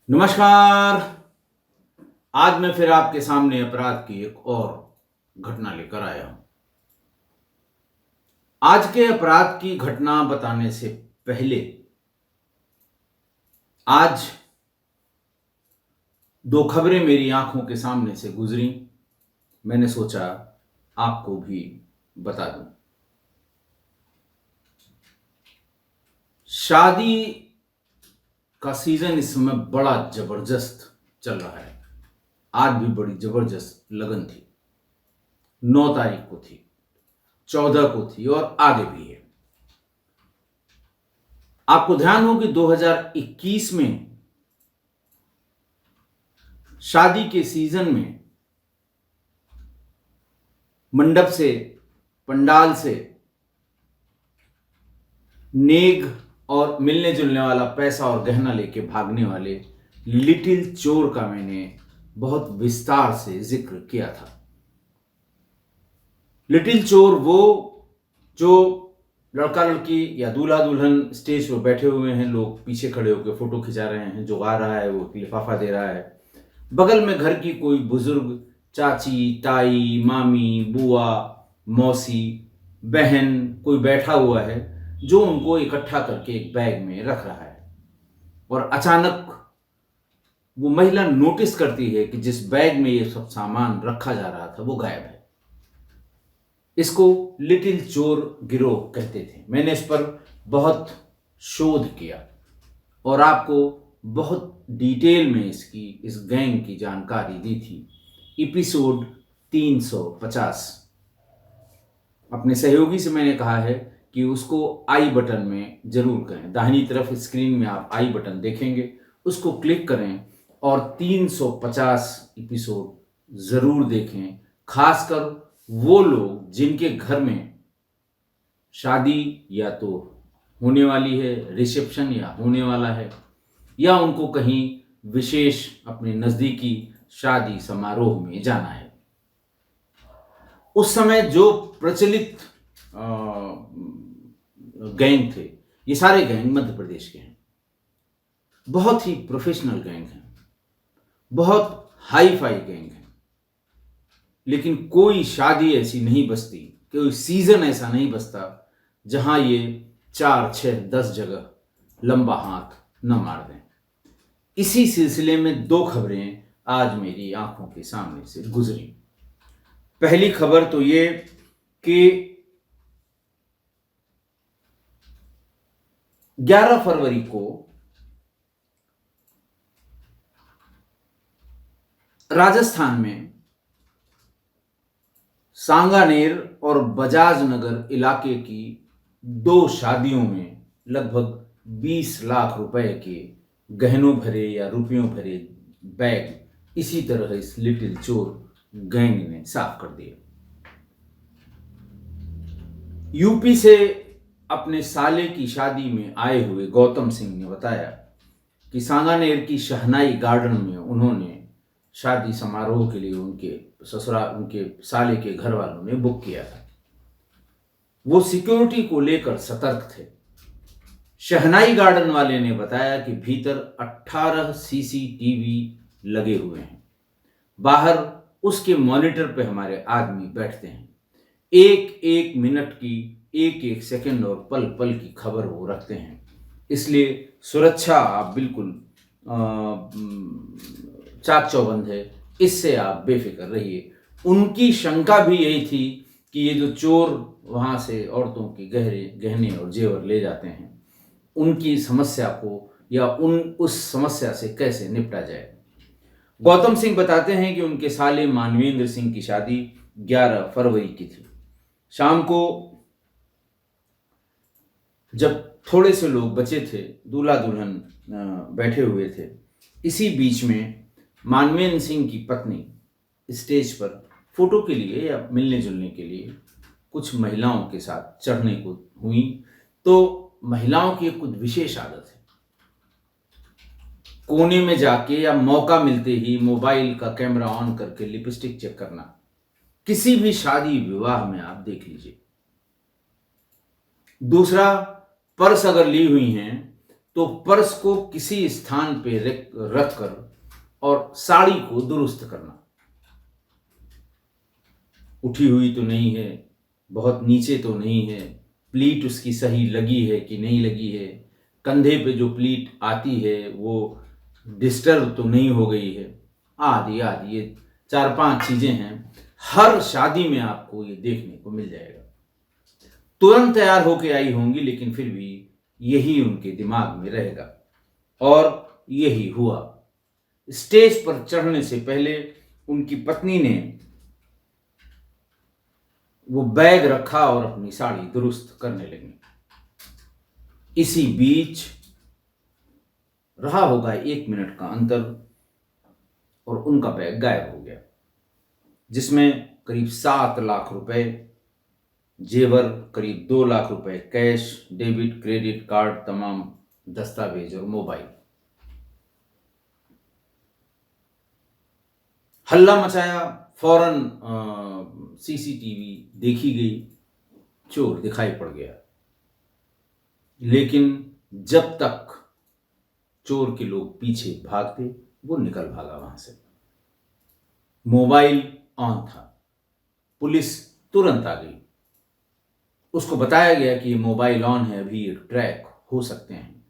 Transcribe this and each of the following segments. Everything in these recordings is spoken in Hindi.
नमस्कार। आज मैं फिर आपके सामने अपराध की एक और घटना लेकर आया हूं। आज के अपराध की घटना बताने से पहले आज दो खबरें मेरी आंखों के सामने से गुजरी। मैंने सोचा आपको भी बता दूं। शादी का सीजन इस समय बड़ा जबरदस्त चल रहा है। आज भी बड़ी जबरदस्त लगन थी। 9 तारीख को थी, 14 को थी और आगे भी है। आपको ध्यान हो कि 2021 में शादी के सीजन में मंडप से, पंडाल से नेग और मिलने जुलने वाला पैसा और गहना लेके भागने वाले लिटिल चोर का मैंने बहुत विस्तार से जिक्र किया था। लिटिल चोर वो जो लड़का लड़की या दूल्हा दुल्हन स्टेज पर बैठे हुए हैं, लोग पीछे खड़े होकर फोटो खिंचा रहे हैं, जो गा रहा है वो लिफाफा दे रहा है, बगल में घर की कोई बुजुर्ग चाची, ताई, मामी, बुआ, मौसी, बहन कोई बैठा हुआ है जो उनको इकट्ठा करके एक बैग में रख रहा है। और अचानक वो महिला नोटिस करती है कि जिस बैग में ये सब सामान रखा जा रहा था वो गायब है। इसको लिटिल चोर गिरोह कहते थे। मैंने इस पर बहुत शोध किया और आपको बहुत डिटेल में इस गैंग की जानकारी दी थी। एपिसोड 350। अपने सहयोगी से मैंने कहा है कि उसको आई बटन में जरूर करें। दाहिनी तरफ स्क्रीन में आप आई बटन देखेंगे, उसको क्लिक करें और 350 एपिसोड जरूर देखें। खासकर वो लोग जिनके घर में शादी या तो होने वाली है, रिसेप्शन या होने वाला है, या उनको कहीं विशेष अपने नज़दीकी शादी समारोह में जाना है। उस समय जो प्रचलित गैंग थे, ये सारे गैंग मध्य प्रदेश के हैं। बहुत ही प्रोफेशनल गैंग हैं, बहुत हाई फाई गैंग हैं। लेकिन कोई शादी ऐसी नहीं बसती, कोई सीजन ऐसा नहीं बसता जहां ये 4, 6, 10 जगह लंबा हाथ न मार दें। इसी सिलसिले में दो खबरें आज मेरी आंखों के सामने से गुजरी। पहली खबर तो ये कि 11 फरवरी को राजस्थान में सांगानेर और बजाज नगर इलाके की दो शादियों में लगभग 20 लाख रुपए के गहनों भरे या रुपयों भरे बैग इसी तरह इस लिटिल चोर गैंग ने साफ कर दिए। यूपी से अपने साले की शादी में आए हुए गौतम सिंह ने बताया कि सांगानेर की शहनाई गार्डन में उन्होंने शादी समारोह के लिए उनके साले के घर वालों ने बुक किया था। वो सिक्योरिटी को लेकर सतर्क थे। शहनाई गार्डन वाले ने बताया कि भीतर 18 सीसीटीवी लगे हुए हैं। बाहर उसके मॉनिटर पे हमारे आदमी बैठते हैं। एक एक मिनट की, एक एक सेकंड और पल पल की खबर वो रखते हैं। इसलिए सुरक्षा आप बिल्कुल चाक चौबंद है, इससे आप बेफिक्र रहिए। उनकी शंका भी यही थी कि ये जो चोर वहाँ से औरतों के गहने और जेवर ले जाते हैं, उनकी समस्या को या उस समस्या से कैसे निपटा जाए। गौतम सिंह बताते हैं कि उनके साले मानवेंद्र सिंह की शादी 11 फरवरी की थी। शाम को जब थोड़े से लोग बचे थे, दूल्हा दुल्हन बैठे हुए थे, इसी बीच में मानवेंद्र सिंह की पत्नी स्टेज पर फोटो के लिए या मिलने जुलने के लिए कुछ महिलाओं के साथ चढ़ने को हुई। तो महिलाओं की कुछ विशेष आदत है, कोने में जाके या मौका मिलते ही मोबाइल का कैमरा ऑन करके लिपस्टिक चेक करना। किसी भी शादी विवाह में आप देख लीजिए। दूसरा, पर्स अगर ली हुई हैं तो पर्स को किसी स्थान पे रख कर और साड़ी को दुरुस्त करना। उठी हुई तो नहीं है, बहुत नीचे तो नहीं है, प्लीट उसकी सही लगी है कि नहीं लगी है, कंधे पे जो प्लीट आती है वो डिस्टर्ब तो नहीं हो गई है, आदि आदि। ये 4-5 चीजें हैं, हर शादी में आपको ये देखने को मिल जाएगा। तुरंत तैयार होके आई होंगी, लेकिन फिर भी यही उनके दिमाग में रहेगा। और यही हुआ। स्टेज पर चढ़ने से पहले उनकी पत्नी ने वो बैग रखा और अपनी साड़ी दुरुस्त करने लगी। इसी बीच रहा होगा 1 मिनट का अंतर और उनका बैग गायब हो गया, जिसमें करीब 7 लाख रुपए जेवर, करीब 2 लाख रुपए कैश, डेबिट क्रेडिट कार्ड, तमाम दस्तावेज और मोबाइल। हल्ला मचाया, फौरन सीसीटीवी देखी गई, चोर दिखाई पड़ गया। लेकिन जब तक चोर के लोग पीछे भागते, वो निकल भागा वहां से। मोबाइल ऑन था, पुलिस तुरंत आ गई। उसको बताया गया कि ये मोबाइल ऑन है, अभी ये ट्रैक हो सकते हैं।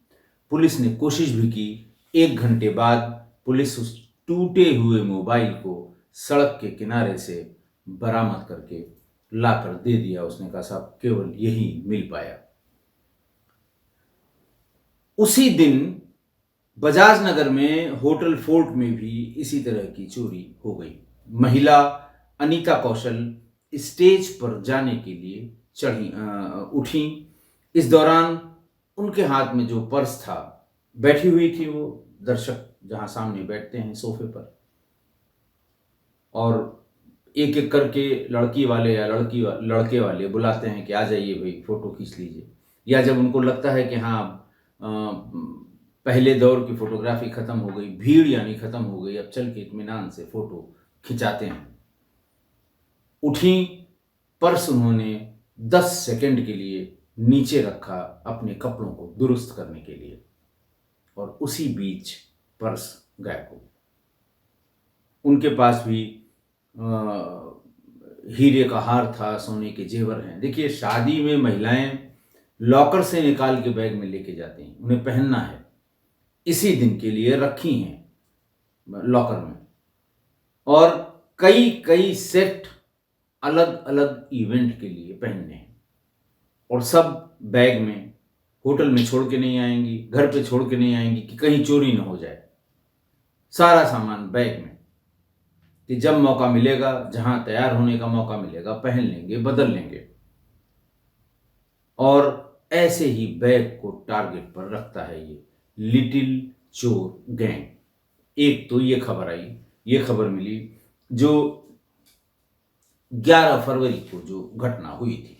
पुलिस ने कोशिश भी की। 1 घंटे बाद पुलिस उस टूटे हुए मोबाइल को सड़क के किनारे से बरामद करके लाकर दे दिया। उसने कहा साहब केवल यही मिल पाया। उसी दिन बजाज नगर में होटल फोर्ट में भी इसी तरह की चोरी हो गई। महिला अनीता कौशल स्टेज पर जाने के लिए उठी। इस दौरान उनके हाथ में जो पर्स था, बैठी हुई थी वो दर्शक जहां सामने बैठते हैं सोफे पर, और एक एक करके लड़की वाले या लड़के वाले बुलाते हैं कि आ जाइए भाई फोटो खींच लीजिए। या जब उनको लगता है कि हाँ पहले दौर की फोटोग्राफी खत्म हो गई, भीड़ यानी खत्म हो गई, अब चल के इत्मीनान से फोटो खिंचाते हैं। उठी, पर्स उन्होंने 10 सेकंड के लिए नीचे रखा अपने कपड़ों को दुरुस्त करने के लिए, और उसी बीच पर्स गायब हो गया। उनके पास भी हीरे का हार था, सोने के जेवर हैं। देखिए, शादी में महिलाएं लॉकर से निकाल के बैग में लेके जाती हैं, उन्हें पहनना है, इसी दिन के लिए रखी हैं लॉकर में। और कई कई सेट अलग अलग इवेंट के लिए पहनने हैं, और सब बैग में। होटल में छोड़ के नहीं आएंगी, घर पे छोड़ के नहीं आएंगी कि कहीं चोरी ना हो जाए। सारा सामान बैग में, कि जब मौका मिलेगा, जहां तैयार होने का मौका मिलेगा, पहन लेंगे, बदल लेंगे। और ऐसे ही बैग को टारगेट पर रखता है ये लिटिल चोर गैंग। एक तो ये खबर आई, ये खबर मिली जो 11 फरवरी को जो घटना हुई थी।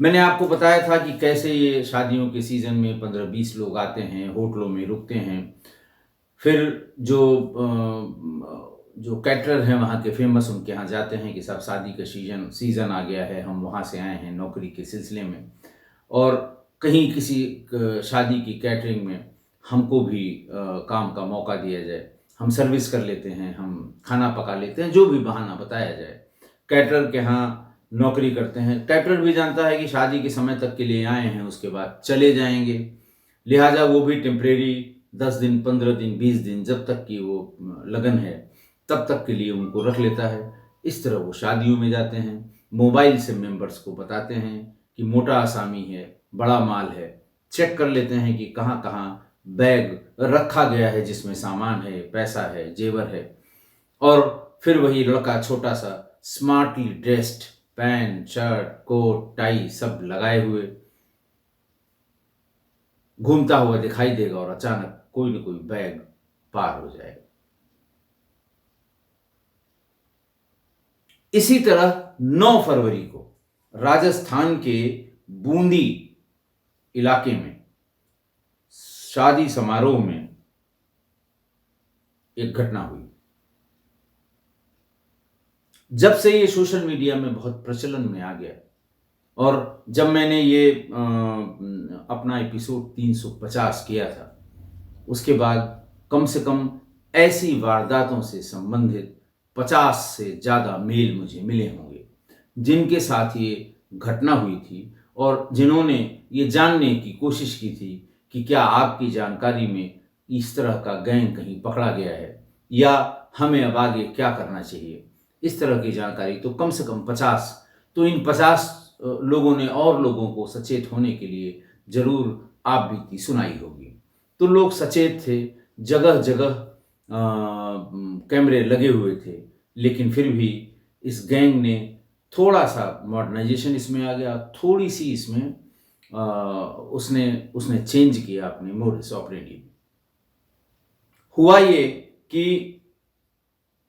मैंने आपको बताया था कि कैसे ये शादियों के सीजन में 15-20 लोग आते हैं, होटलों में रुकते हैं। फिर जो कैटरर हैं वहाँ के फेमस, उनके यहाँ जाते हैं कि साहब शादी का सीजन आ गया है, हम वहाँ से आए हैं नौकरी के सिलसिले में, और कहीं किसी शादी की कैटरिंग में हमको भी काम का मौका दिया जाए, हम सर्विस कर लेते हैं, हम खाना पका लेते हैं, जो भी बहाना बताया जाए। कैटरर के यहाँ नौकरी करते हैं। कैटरर भी जानता है कि शादी के समय तक के लिए आए हैं, उसके बाद चले जाएंगे, लिहाजा वो भी टेम्परेरी 10 दिन, 15 दिन, 20 दिन, जब तक कि वो लगन है तब तक के लिए उनको रख लेता है। इस तरह वो शादियों में जाते हैं, मोबाइल से मेंबर्स को बताते हैं कि मोटा आसामी है, बड़ा माल है, चेक कर लेते हैं कि कहाँ कहाँ बैग रखा गया है जिसमें सामान है, पैसा है, जेवर है। और फिर वही लड़का छोटा सा smartly dressed, pant, shirt, coat, tie सब लगाए हुए घूमता हुआ दिखाई देगा, और अचानक कोई न कोई बैग पार हो जाएगा। इसी तरह 9 फरवरी को राजस्थान के बूंदी इलाके में शादी समारोह में एक घटना हुई। जब से ये सोशल मीडिया में बहुत प्रचलन में आ गया, और जब मैंने ये अपना एपिसोड 350 किया था, उसके बाद कम से कम ऐसी वारदातों से संबंधित 50 से ज़्यादा मेल मुझे मिले होंगे, जिनके साथ ये घटना हुई थी और जिन्होंने ये जानने की कोशिश की थी कि क्या आपकी जानकारी में इस तरह का गैंग कहीं पकड़ा गया है या हमें अब आगे क्या करना चाहिए। इस तरह की जानकारी तो कम से कम 50, तो इन 50 लोगों ने और लोगों को सचेत होने के लिए ज़रूर आप बीती सुनाई होगी। तो लोग सचेत थे, जगह जगह कैमरे लगे हुए थे, लेकिन फिर भी इस गैंग ने थोड़ा सा मॉडर्नाइजेशन इसमें आ गया, थोड़ी सी इसमें उसने उसने चेंज किया अपने मोडस ऑपरेंडी। हुआ ये कि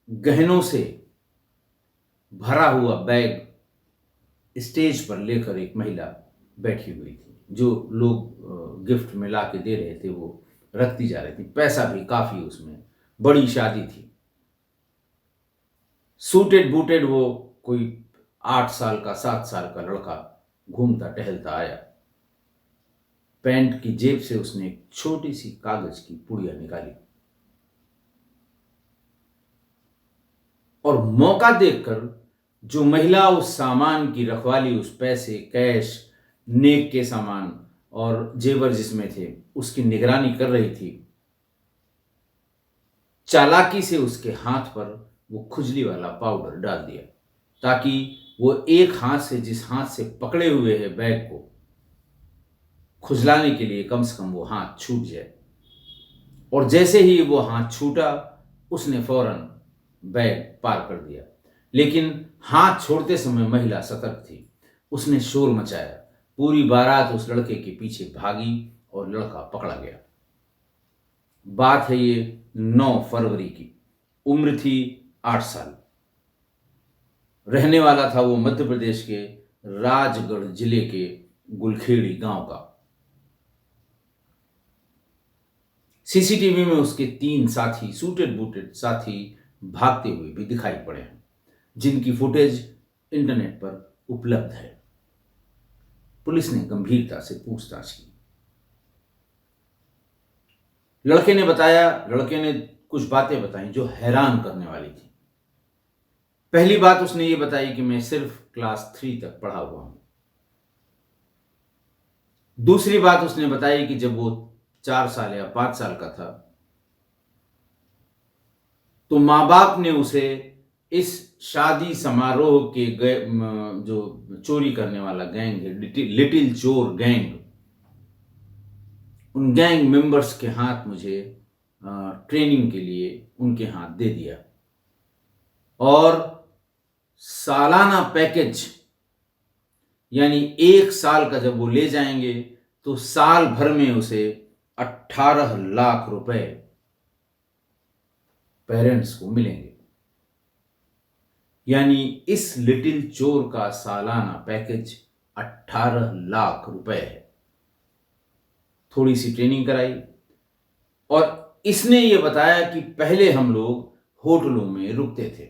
गहनों से भरा हुआ बैग स्टेज पर लेकर एक महिला बैठी हुई थी। जो लोग गिफ्ट में ला के दे रहे थे वो रखती जा रही थी, पैसा भी काफी उसमें, बड़ी शादी थी। सूटेड बूटेड वो कोई 8 साल का 7 साल का लड़का घूमता टहलता आया। पैंट की जेब से उसने एक छोटी सी कागज की पुड़िया निकाली और मौका देखकर जो महिला उस सामान की रखवाली, उस पैसे, कैश, नेक के सामान और जेवर जिसमें थे, उसकी निगरानी कर रही थी, चालाकी से उसके हाथ पर वो खुजली वाला पाउडर डाल दिया, ताकि वो एक हाथ से, जिस हाथ से पकड़े हुए है बैग को, खुजलाने के लिए कम से कम वो हाथ छूट जाए। और जैसे ही वो हाथ छूटा, उसने फौरन बैग पार कर दिया। लेकिन हाथ छोड़ते समय महिला सतर्क थी। उसने शोर मचाया, पूरी बारात उस लड़के के पीछे भागी और लड़का पकड़ा गया। बात है ये 9 फरवरी की, उम्र थी 8 साल। रहने वाला था वो मध्य प्रदेश के राजगढ़ जिले के गुलखेड़ी गांव का। सीसीटीवी में उसके 3 साथी, सूटेड बूटेड साथी, भागते हुए भी दिखाई पड़े हैं, जिनकी फुटेज इंटरनेट पर उपलब्ध है। पुलिस ने गंभीरता से पूछताछ की। लड़के ने कुछ बातें बताई जो हैरान करने वाली थी। पहली बात उसने ये बताई कि मैं सिर्फ क्लास 3 तक पढ़ा हुआ हूं। दूसरी बात उसने बताई कि जब वो 4 साल या 5 साल का था, तो माँ बाप ने उसे इस शादी समारोह के जो चोरी करने वाला गैंग है, लिटिल चोर गैंग, उन गैंग मेंबर्स के हाथ मुझे ट्रेनिंग के लिए उनके हाथ दे दिया। और सालाना पैकेज, यानी 1 साल का जब वो ले जाएंगे तो साल भर में उसे 18 लाख रुपए पेरेंट्स को मिलेंगे। यानी इस लिटिल चोर का सालाना पैकेज 18 लाख रुपए है। थोड़ी सी ट्रेनिंग कराई और इसने ये बताया कि पहले हम लोग होटलों में रुकते थे,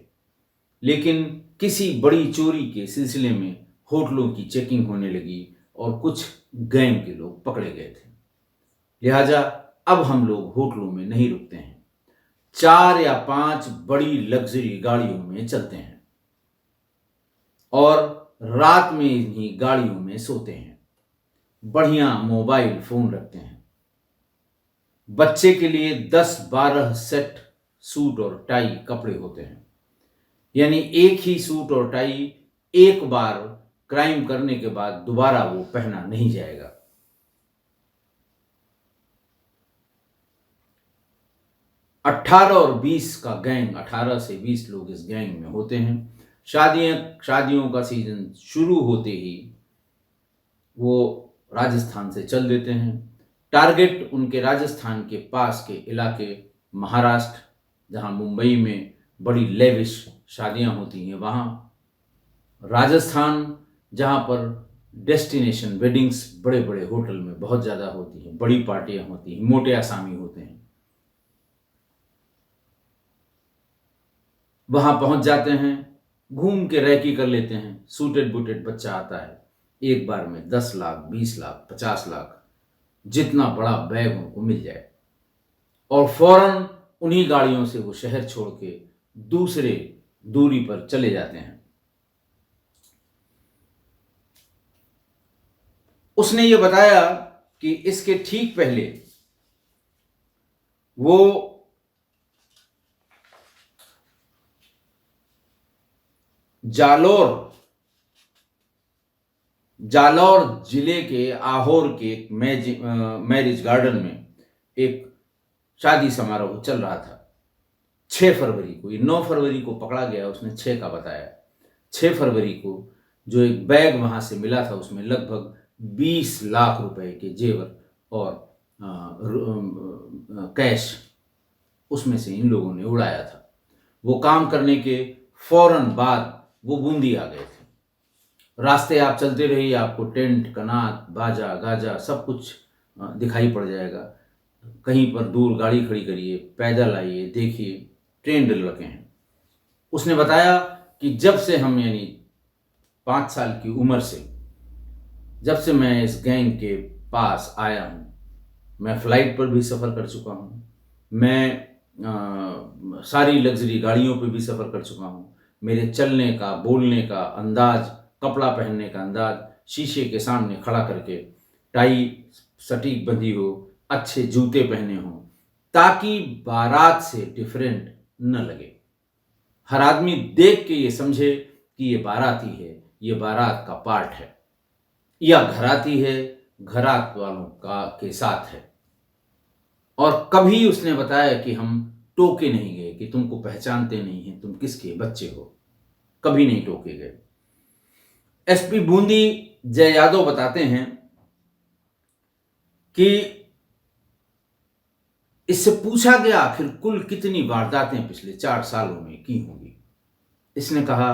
लेकिन किसी बड़ी चोरी के सिलसिले में होटलों की चेकिंग होने लगी और कुछ गैंग के लोग पकड़े गए थे। लिहाजा अब हम लोग होटलों में नहीं रुकते हैं, 4 या 5 बड़ी लग्जरी गाड़ियों में चलते हैं और रात में इन्हीं गाड़ियों में सोते हैं। बढ़िया मोबाइल फोन रखते हैं। बच्चे के लिए 10-12 सेट सूट और टाई कपड़े होते हैं। यानी एक ही सूट और टाई एक बार क्राइम करने के बाद दोबारा वो पहना नहीं जाएगा। अठारह और 20 का गैंग, 18 से 20 लोग इस गैंग में होते हैं। शादियों का सीजन शुरू होते ही वो राजस्थान से चल देते हैं। टारगेट उनके राजस्थान के पास के इलाके, महाराष्ट्र, जहां मुंबई में बड़ी लेविश शादियां होती हैं वहां, राजस्थान जहां पर डेस्टिनेशन वेडिंग्स बड़े बड़े होटल में बहुत ज़्यादा होती हैं, बड़ी पार्टियां होती हैं, मोटे आसामी होते हैं, वहां पहुंच जाते हैं, घूम के रैकी कर लेते हैं। सूटेड बूटेड बच्चा आता है, एक बार में 10 लाख, 20 लाख, 50 लाख, जितना बड़ा बैग उनको मिल जाए, और फौरन उन्हीं गाड़ियों से वो शहर छोड़ के दूसरे दूरी पर चले जाते हैं। उसने ये बताया कि इसके ठीक पहले वो जालौर जिले के आहोर के एक मैरिज गार्डन में एक शादी समारोह चल रहा था 6 फरवरी को। ये 9 फरवरी को पकड़ा गया, उसने 6 का बताया। 6 फरवरी को जो एक बैग वहां से मिला था उसमें लगभग 20 लाख रुपए के जेवर और कैश उसमें से इन लोगों ने उड़ाया था। वो काम करने के फौरन बाद वो बूंदी आ गए थे। रास्ते आप चलते रहिए, आपको टेंट, कनात, बाजा, गाजा सब कुछ दिखाई पड़ जाएगा। कहीं पर दूर गाड़ी खड़ी करिए, पैदल आइए, देखिए ट्रेन लगे हैं। उसने बताया कि जब से हम यानी 5 साल की उम्र से जब से मैं इस गैंग के पास आया हूँ, मैं फ्लाइट पर भी सफ़र कर चुका हूँ, मैं सारी लग्जरी गाड़ियों पर भी सफ़र कर चुका हूँ। मेरे चलने का, बोलने का अंदाज, कपड़ा पहनने का अंदाज, शीशे के सामने खड़ा करके टाई सटीक बंधी हो, अच्छे जूते पहने हों, ताकि बारात से डिफरेंट न लगे। हर आदमी देख के ये समझे कि ये बाराती है, ये बारात का पार्ट है, या घराती है, घरात वालों का के साथ है। और कभी उसने बताया कि हम टोके नहीं गए कि तुमको पहचानते नहीं हैं, तुम किसके बच्चे हो, कभी नहीं टोके गए। एसपी बूंदी जय यादव बताते हैं कि इससे पूछा गया आखिर कुल कितनी वारदातें पिछले 4 सालों में की होंगी। इसने कहा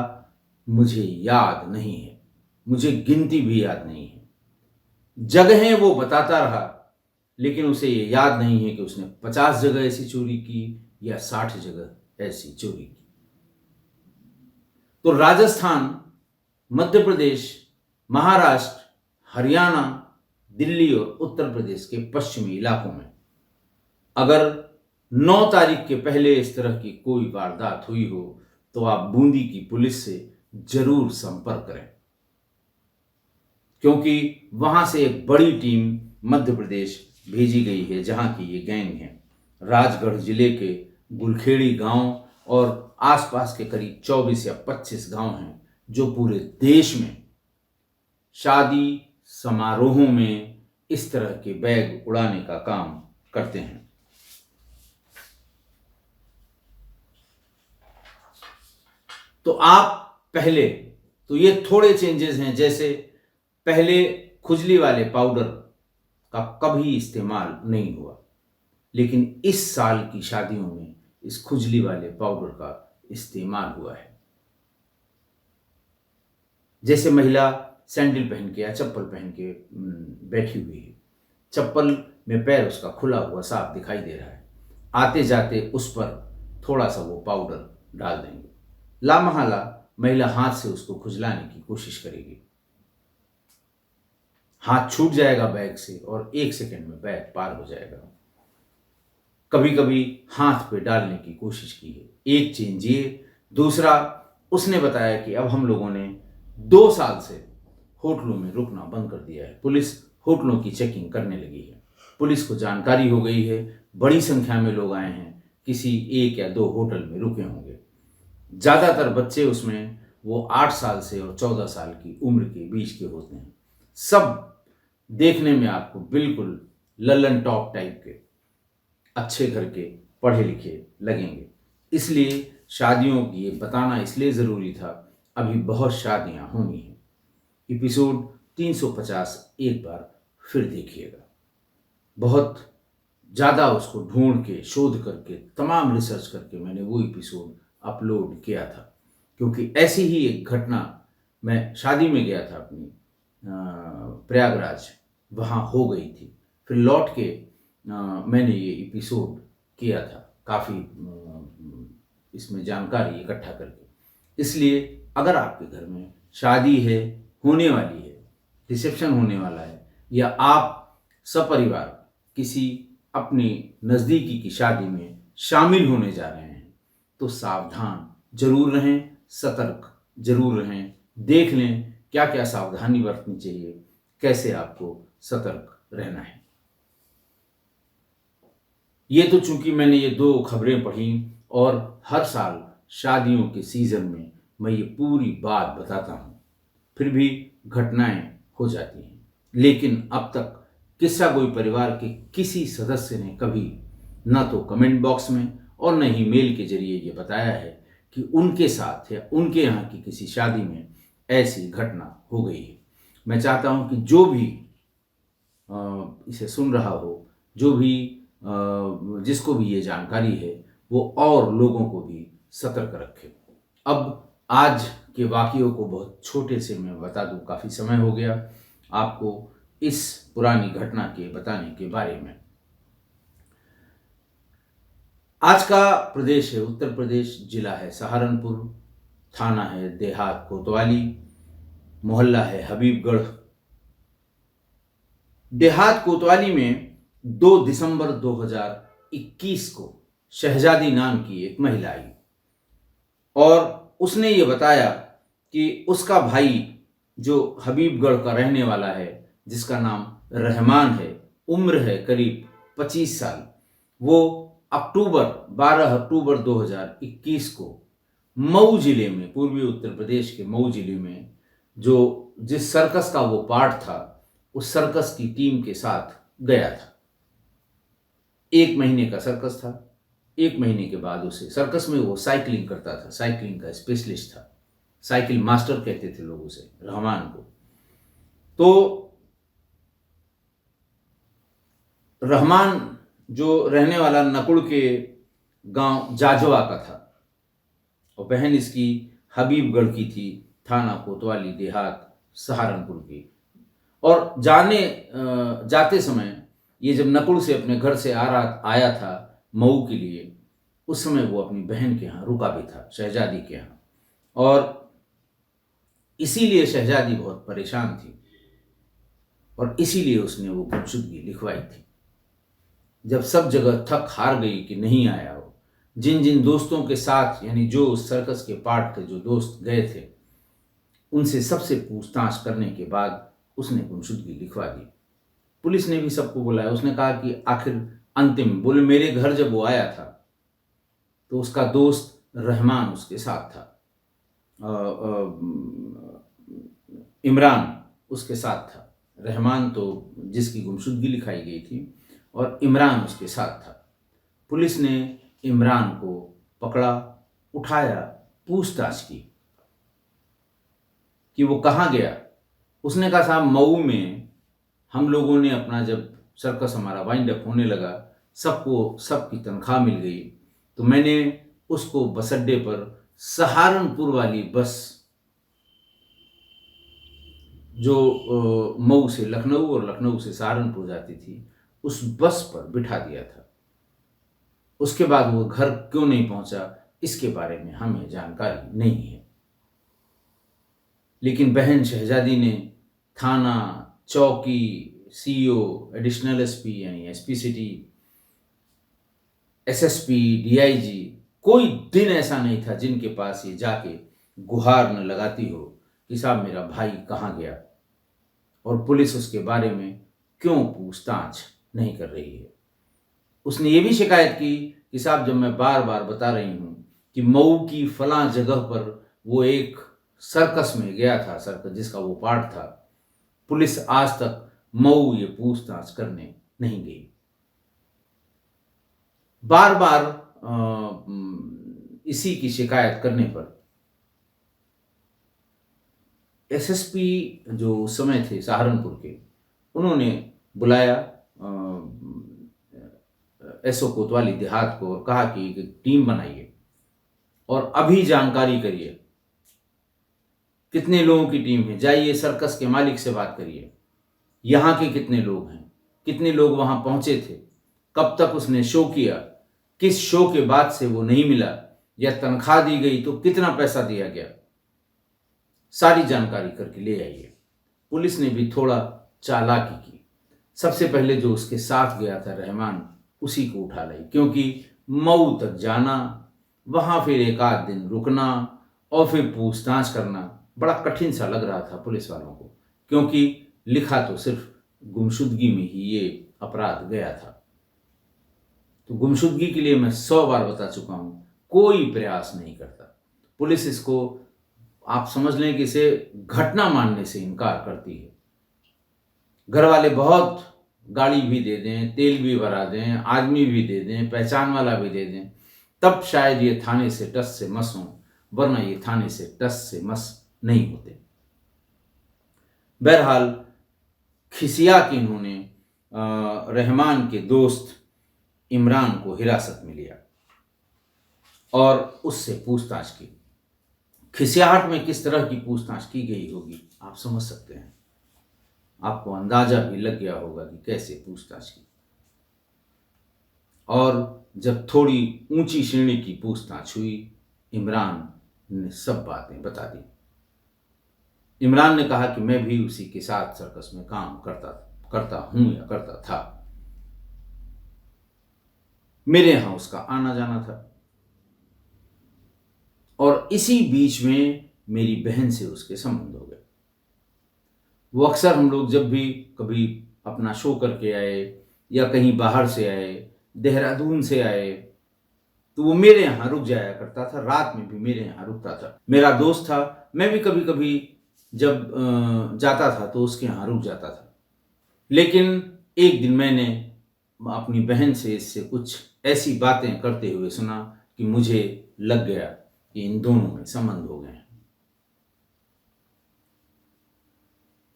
मुझे याद नहीं है, मुझे गिनती भी याद नहीं है। जगहें वो बताता रहा, लेकिन उसे ये याद नहीं है कि उसने 50 जगह ऐसी चोरी की या 60 जगह ऐसी चोरी की। तो राजस्थान, मध्य प्रदेश, महाराष्ट्र, हरियाणा, दिल्ली और उत्तर प्रदेश के पश्चिमी इलाकों में अगर 9 तारीख के पहले इस तरह की कोई वारदात हुई हो तो आप बूंदी की पुलिस से जरूर संपर्क करें, क्योंकि वहां से एक बड़ी टीम मध्य प्रदेश भेजी गई है जहां की ये गैंग है। राजगढ़ जिले के गुलखेड़ी गांव और आसपास के करीब 24 या 25 गांव हैं जो पूरे देश में शादी समारोहों में इस तरह के बैग उड़ाने का काम करते हैं। तो आप पहले तो ये थोड़े चेंजेस हैं, जैसे पहले खुजली वाले पाउडर का कभी इस्तेमाल नहीं हुआ, लेकिन इस साल की शादियों में इस खुजली वाले पाउडर का इस्तेमाल हुआ है। जैसे महिला सैंडल पहन के या चप्पल पहन के बैठी हुई है, चप्पल में पैर उसका खुला हुआ साफ दिखाई दे रहा है, आते जाते उस पर थोड़ा सा वो पाउडर डाल देंगे। लामहला महिला हाथ से उसको खुजलाने की कोशिश करेगी, हाथ छूट जाएगा बैग से और 1 सेकंड में बैग पार हो जाएगा। कभी कभी हाथ पे डालने की कोशिश की है। एक चेंज ये। दूसरा, उसने बताया कि अब हम लोगों ने 2 साल से होटलों में रुकना बंद कर दिया है। पुलिस होटलों की चेकिंग करने लगी है। पुलिस को जानकारी हो गई है, बड़ी संख्या में लोग आए हैं, किसी 1 या 2 होटल में रुके होंगे। ज़्यादातर बच्चे उसमें वो 8 साल से और 14 साल की उम्र के बीच के होते हैं। सब देखने में आपको बिल्कुल लल्लन टॉप टाइप के अच्छे घर के पढ़े लिखे लगेंगे। इसलिए शादियों की ये बताना इसलिए ज़रूरी था, अभी बहुत शादियां होनी हैं। एपिसोड 350 एक बार फिर देखिएगा। बहुत ज़्यादा उसको ढूंढ के, शोध करके, तमाम रिसर्च करके मैंने वो एपिसोड अपलोड किया था, क्योंकि ऐसी ही एक घटना, मैं शादी में गया था अपनी प्रयागराज, वहाँ हो गई थी। फिर लौट के मैंने ये एपिसोड किया था, काफ़ी इसमें जानकारी इकट्ठा करके। इसलिए अगर आपके घर में शादी है, होने वाली है, रिसेप्शन होने वाला है या आप सपरिवार किसी अपने नज़दीकी की शादी में शामिल होने जा रहे हैं तो सावधान जरूर रहें, सतर्क जरूर रहें। देख लें क्या क्या सावधानी बरतनी चाहिए, कैसे आपको सतर्क रहना है। ये तो चूंकि मैंने ये 2 खबरें पढ़ी और हर साल शादियों के सीज़न में मैं ये पूरी बात बताता हूँ, फिर भी घटनाएं हो जाती हैं। लेकिन अब तक किस्सा कोई परिवार के किसी सदस्य ने कभी न तो कमेंट बॉक्स में और न ही मेल के जरिए ये बताया है कि उनके साथ या उनके यहाँ की किसी शादी में ऐसी घटना हो गई है। मैं चाहता हूँ कि जो भी इसे सुन रहा हो, जो भी जिसको भी ये जानकारी है, वो और लोगों को भी सतर्क रखे। अब आज के वाक़ियों को बहुत छोटे से मैं बता दूं, काफ़ी समय हो गया आपको इस पुरानी घटना के बताने के बारे में। आज का प्रदेश है उत्तर प्रदेश, जिला है सहारनपुर, थाना है देहात कोतवाली, मोहल्ला है हबीबगढ़। देहात कोतवाली में 2 दिसंबर 2021 को शहजादी नाम की एक महिला आई और उसने ये बताया कि उसका भाई जो हबीबगढ़ का रहने वाला है, जिसका नाम रहमान है, उम्र है करीब 25 साल, वो 12 अक्टूबर 2021 को मऊ जिले में, पूर्वी उत्तर प्रदेश के मऊ जिले में जिस सर्कस का वो पार्ट था, उस सर्कस की टीम के साथ गया था। 1 महीने का सर्कस था। 1 महीने के बाद उसे सर्कस में वो साइकिलिंग करता था, साइकिलिंग का स्पेशलिस्ट था, साइकिल मास्टर कहते थे लोग उसे, रहमान को। तो रहमान जो रहने वाला नकुड़ के गांव जाजवा का था और बहन इसकी हबीबगढ़ की थी, थाना कोतवाली देहात सहारनपुर की। और जाते समय ये जब नकुड़ से अपने घर से आया था मऊ के लिए, उस समय वो अपनी बहन के यहाँ रुका भी था, शहजादी के यहाँ, और इसीलिए शहजादी बहुत परेशान थी और इसीलिए उसने वो गुमशुदगी लिखवाई थी। जब सब जगह थक हार गई कि नहीं आया वो, जिन जिन दोस्तों के साथ, यानी जो उस सर्कस के पार्ट थे, जो दोस्त गए थे, उनसे सबसे पूछताछ करने के बाद उसने गुमशुदगी लिखवा दी। पुलिस ने भी सबको बुलाया। उसने कहा कि आखिर अंतिम बोले, मेरे घर जब वो आया था तो उसका दोस्त रहमान उसके साथ था, इमरान उसके साथ था। रहमान तो जिसकी गुमशुदगी लिखाई गई थी और इमरान उसके साथ था। पुलिस ने इमरान को पकड़ा, उठाया, पूछताछ की कि वो कहाँ गया। उसने कहा साहब मऊ में हम लोगों ने अपना, जब सर्कस हमारा वाइंड अप होने लगा, सबकी तनख्वाह मिल गई, तो मैंने उसको बस अड्डे पर सहारनपुर वाली बस जो मऊ से लखनऊ और लखनऊ से सहारनपुर जाती थी, उस बस पर बिठा दिया था। उसके बाद वो घर क्यों नहीं पहुंचा, इसके बारे में हमें जानकारी नहीं है। लेकिन बहन शहजादी ने थाना, चौकी, सीओ, एडिशनल एसपी यानी एसपी सिटी, एसएसपी, डीआईजी, कोई दिन ऐसा नहीं था जिनके पास ये जाके गुहार न लगाती हो कि साहब मेरा भाई कहाँ गया, और पुलिस उसके बारे में क्यों पूछताछ नहीं कर रही है। उसने ये भी शिकायत की कि साहब जब मैं बार बार बता रही हूँ कि मऊ की फलां जगह पर वो एक सर्कस में गया था, सर्कस जिसका वो पार्ट था, पुलिस आज तक मऊ ये पूछताछ करने नहीं गई। बार बार इसी की शिकायत करने पर एसएसपी जो उस समय थे सहारनपुर के, उन्होंने बुलाया एसओ कोतवाली देहात को और कहा कि एक टीम बनाइए और अभी जानकारी करिए कितने लोगों की टीम है, जाइए सर्कस के मालिक से बात करिए, यहाँ के कितने लोग हैं, कितने लोग वहाँ पहुँचे थे, कब तक उसने शो किया, किस शो के बाद से वो नहीं मिला, या तनख्वाह दी गई तो कितना पैसा दिया गया, सारी जानकारी करके ले आइए। पुलिस ने भी थोड़ा चालाकी की। सबसे पहले जो उसके साथ गया था रहमान, उसी को उठा लाई, क्योंकि मऊ तक जाना, वहाँ फिर एक आध दिन रुकना और फिर पूछताछ करना बड़ा कठिन सा लग रहा था पुलिस वालों को, क्योंकि लिखा तो सिर्फ गुमशुदगी में ही ये अपराध गया था। तो गुमशुदगी के लिए मैं 100 बार बता चुका हूं, कोई प्रयास नहीं करता। पुलिस इसको आप समझ लें कि इसे घटना मानने से इनकार करती है। घर वाले बहुत गाड़ी भी दे दें, तेल भी भरा दें, आदमी भी दे दें, पहचान वाला भी दे दें, तब शायद ये थाने से टस से मस हों, वरना ये थाने से टस से मस नहीं होते। बहरहाल खिसिया के इन्होंने रहमान के दोस्त इमरान को हिरासत में लिया और उससे पूछताछ की। खिसियाहट में किस तरह की पूछताछ की गई होगी आप समझ सकते हैं। आपको अंदाजा भी लग गया होगा कि कैसे पूछताछ की। और जब थोड़ी ऊंची श्रेणी की पूछताछ हुई, इमरान ने सब बातें बता दी। इमरान ने कहा कि मैं भी उसी के साथ सर्कस में काम करता हूं या करता था। मेरे यहां उसका आना जाना था और इसी बीच में मेरी बहन से उसके संबंध हो गए। वो अक्सर हम लोग जब भी कभी अपना शो करके आए या कहीं बाहर से आए, देहरादून से आए, तो वो मेरे यहाँ रुक जाया करता था। रात में भी मेरे यहाँ रुकता था। मेरा दोस्त था, मैं भी कभी कभी जब जाता था तो उसके यहाँ रुक जाता था। लेकिन एक दिन मैंने अपनी बहन से इससे कुछ ऐसी बातें करते हुए सुना कि मुझे लग गया कि इन दोनों में संबंध हो गए हैं।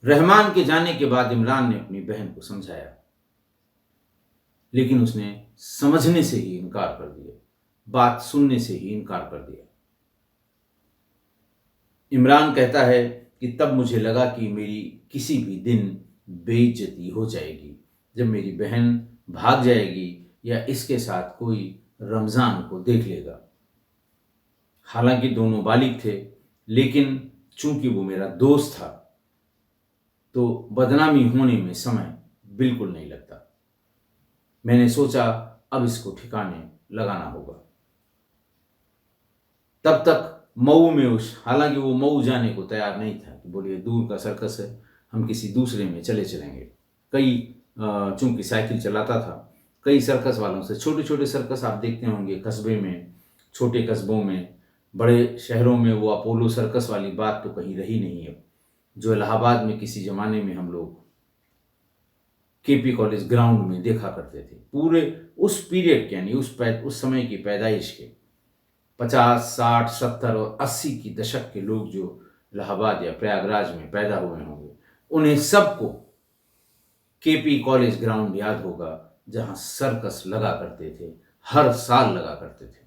रहमान के जाने के बाद इमरान ने अपनी बहन को समझाया, लेकिन उसने समझने से ही इनकार कर दिया, बात सुनने से ही इनकार कर दिया। इमरान कहता है कि तब मुझे लगा कि मेरी किसी भी दिन बेइज्जती हो जाएगी, जब मेरी बहन भाग जाएगी या इसके साथ कोई रमजान को देख लेगा। हालांकि दोनों बालिग थे, लेकिन चूंकि वो मेरा दोस्त था तो बदनामी होने में समय बिल्कुल नहीं लगता। मैंने सोचा अब इसको ठिकाने लगाना होगा। तब तक मऊ में हालांकि वो मऊ जाने को तैयार नहीं था कि बोलिए दूर का सर्कस है, हम किसी दूसरे में चलेंगे। कई चूंकि साइकिल चलाता था, कई सर्कस वालों से, छोटे छोटे सर्कस आप देखते होंगे कस्बे में, छोटे कस्बों में, बड़े शहरों में वो अपोलो सर्कस वाली बात तो कहीं रही नहीं है, जो इलाहाबाद में किसी जमाने में हम लोग केपी कॉलेज ग्राउंड में देखा करते थे। पूरे उस पीरियड के यानी उस समय की पैदाइश के 50, 60, 70 और 80 की दशक के लोग जो इलाहाबाद या प्रयागराज में पैदा हुए होंगे, उन्हें सबको केपी कॉलेज ग्राउंड याद होगा, जहां सर्कस लगा करते थे, हर साल लगा करते थे।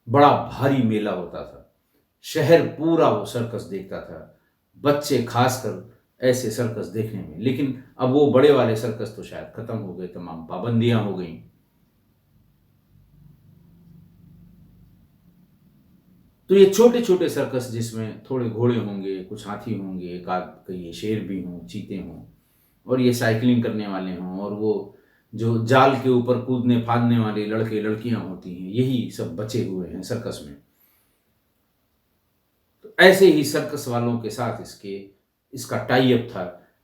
बड़ा भारी मेला होता था, शहर पूरा वो सर्कस देखता था, बच्चे खासकर ऐसे सर्कस देखने में। लेकिन अब वो बड़े वाले सर्कस तो शायद खत्म हो गए, तमाम पाबंदियां हो गई। तो ये छोटे छोटे सर्कस जिसमें थोड़े घोड़े होंगे, कुछ हाथी होंगे, एक आध कई शेर भी हों, चीते हों, और ये साइकिलिंग करने वाले हों, और वो जो जाल के ऊपर कूदने फादने वाले लड़के लड़कियां होती हैं, यही सब बचे हुए हैं सर्कस में। तो ऐसे ही सर्कस वालों के साथ इसका टाई अप था।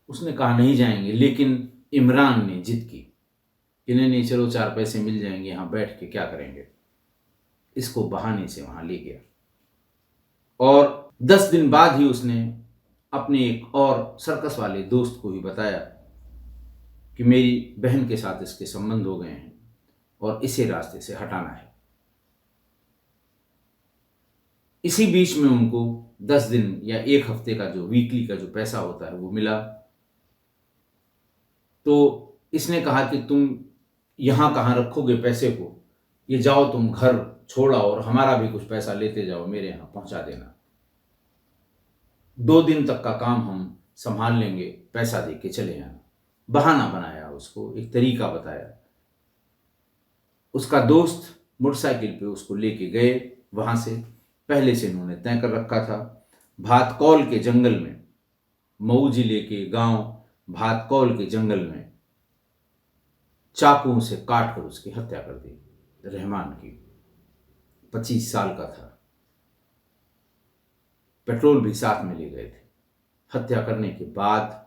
उसने कहा नहीं जाएंगे, लेकिन इमरान ने जिद की कि नहीं चलो 4 पैसे मिल जाएंगे, यहाँ बैठ के क्या करेंगे। इसको बहाने से वहां ले गया और 10 दिन बाद ही उसने अपने एक और सर्कस वाले दोस्त को ही बताया कि मेरी बहन के साथ इसके संबंध हो गए हैं और इसे रास्ते से हटाना है। इसी बीच में उनको 10 दिन या 1 हफ्ते का जो वीकली का जो पैसा होता है वो मिला। तो इसने कहा कि तुम यहां कहां रखोगे पैसे को, ये जाओ तुम घर छोड़ा और हमारा भी कुछ पैसा लेते जाओ, मेरे यहां पहुंचा देना। 2 दिन तक का काम हम संभाल लेंगे, पैसा दे के चले आना। बहाना बनाया, उसको एक तरीका बताया। उसका दोस्त मोटरसाइकिल पे उसको लेके गए। वहां से पहले से उन्होंने तय कर रखा था, भातकौल के जंगल में मऊ जिले के गांव भातकौल के जंगल में चाकुओं से काट कर उसकी हत्या कर दी। रहमान की 25 साल का था। पेट्रोल भी साथ में ले गए थे। हत्या करने के बाद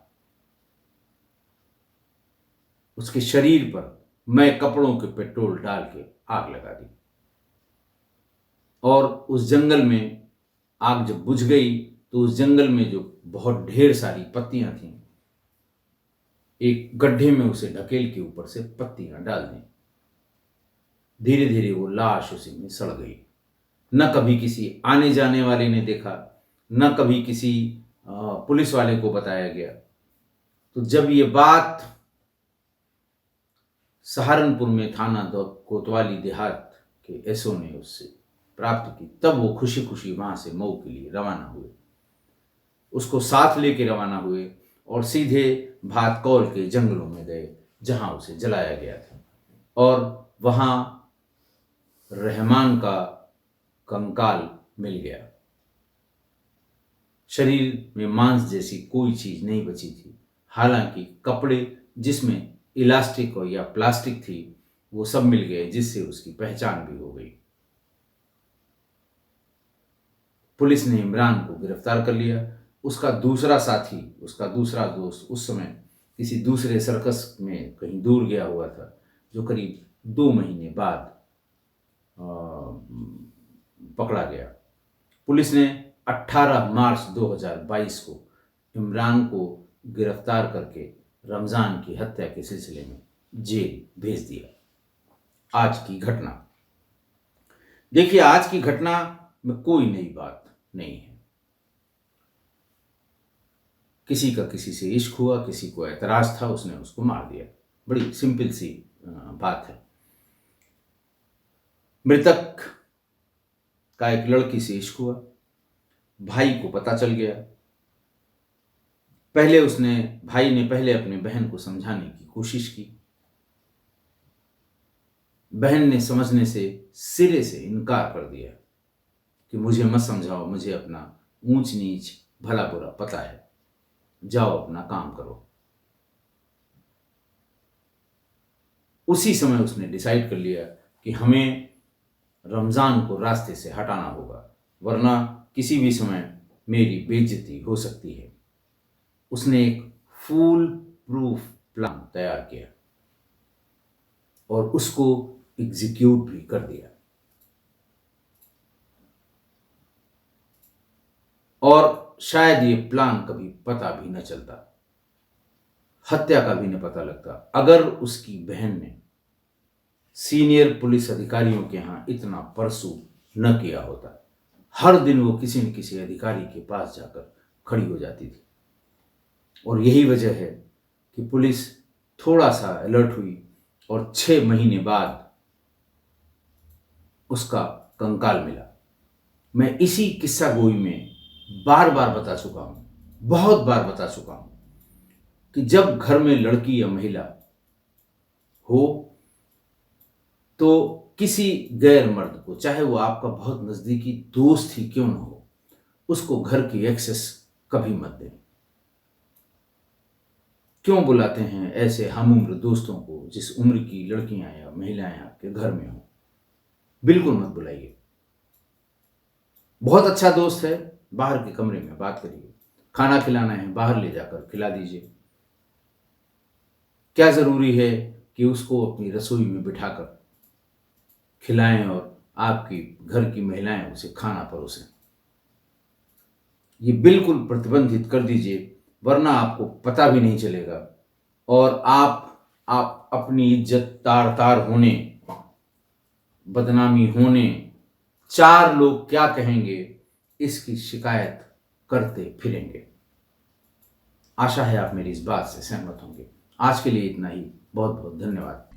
उसके शरीर पर मैं कपड़ों के पेट्रोल डाल के आग लगा दी और उस जंगल में आग जब बुझ गई तो उस जंगल में जो बहुत ढेर सारी पत्तियां थीं, एक गड्ढे में उसे ढकेल के ऊपर से पत्तियां डाल दी। धीरे धीरे वो लाश उसी में सड़ गई। न कभी किसी आने जाने वाले ने देखा, न कभी किसी पुलिस वाले को बताया गया। तो जब ये बात सहारनपुर में थाना कोतवाली देहात के एसओ ने उससे प्राप्त की, तब वो खुशी खुशी वहां से मऊ के लिए रवाना हुए। उसको साथ लेके रवाना हुए और सीधे भातकौल के जंगलों में गए जहां उसे जलाया गया था। और वहां रहमान का कंकाल मिल गया। शरीर में मांस जैसी कोई चीज नहीं बची थी। हालांकि कपड़े जिसमें इलास्टिक या प्लास्टिक थी वो सब मिल गए, जिससे उसकी पहचान भी हो गई। पुलिस ने इमरान को गिरफ्तार कर लिया। उसका दूसरा साथी, उसका दूसरा दोस्त उस समय किसी दूसरे सर्कस में कहीं दूर गया हुआ था, जो करीब 2 महीने बाद पकड़ा गया। पुलिस ने 18 मार्च 2022 को इमरान को गिरफ्तार करके रमजान की हत्या के सिलसिले में जेल भेज दिया। आज की घटना देखिए। आज की घटना में कोई नई बात नहीं है। किसी का किसी से इश्क हुआ, किसी को एतराज था, उसने उसको मार दिया। बड़ी सिंपल सी बात है। मृतक का एक लड़की से इश्क हुआ, भाई को पता चल गया। भाई ने पहले अपने बहन को समझाने की कोशिश की। बहन ने समझने से सिरे से इनकार कर दिया कि मुझे मत समझाओ, मुझे अपना ऊंच नीच भला बुरा पता है, जाओ अपना काम करो। उसी समय उसने डिसाइड कर लिया कि हमें रमजान को रास्ते से हटाना होगा, वरना किसी भी समय मेरी बेइज्जती हो सकती है। उसने एक फूल प्रूफ प्लान तैयार किया और उसको एग्जीक्यूट भी कर दिया। और शायद ये प्लान कभी पता भी न चलता, हत्या का भी न पता लगता, अगर उसकी बहन ने सीनियर पुलिस अधिकारियों के यहाँ इतना परसू न किया होता। हर दिन वो किसी न किसी अधिकारी के पास जाकर खड़ी हो जाती थी। और यही वजह है कि पुलिस थोड़ा सा अलर्ट हुई और 6 महीने बाद उसका कंकाल मिला। मैं इसी किस्सा गोई में बार बार बता चुका हूं, बहुत बार बता चुका हूं कि जब घर में लड़की या महिला हो तो किसी गैर मर्द को, चाहे वो आपका बहुत नजदीकी दोस्त ही क्यों न हो, उसको घर की एक्सेस कभी मत दें। क्यों बुलाते हैं ऐसे हम उम्र दोस्तों को जिस उम्र की लड़कियां या महिलाएं आपके घर में हो? बिल्कुल मत बुलाइए। बहुत अच्छा दोस्त है, बाहर के कमरे में बात करिए। खाना खिलाना है, बाहर ले जाकर खिला दीजिए। क्या जरूरी है कि उसको अपनी रसोई में बिठाकर खिलाएं और आपकी घर की महिलाएं उसे खाना परोसें? ये बिल्कुल प्रतिबंधित कर दीजिए, वरना आपको पता भी नहीं चलेगा और आप अपनी इज्जत तार तार होने, बदनामी होने, 4 लोग क्या कहेंगे इसकी शिकायत करते फिरेंगे। आशा है आप मेरी इस बात से सहमत होंगे। आज के लिए इतना ही। बहुत बहुत धन्यवाद।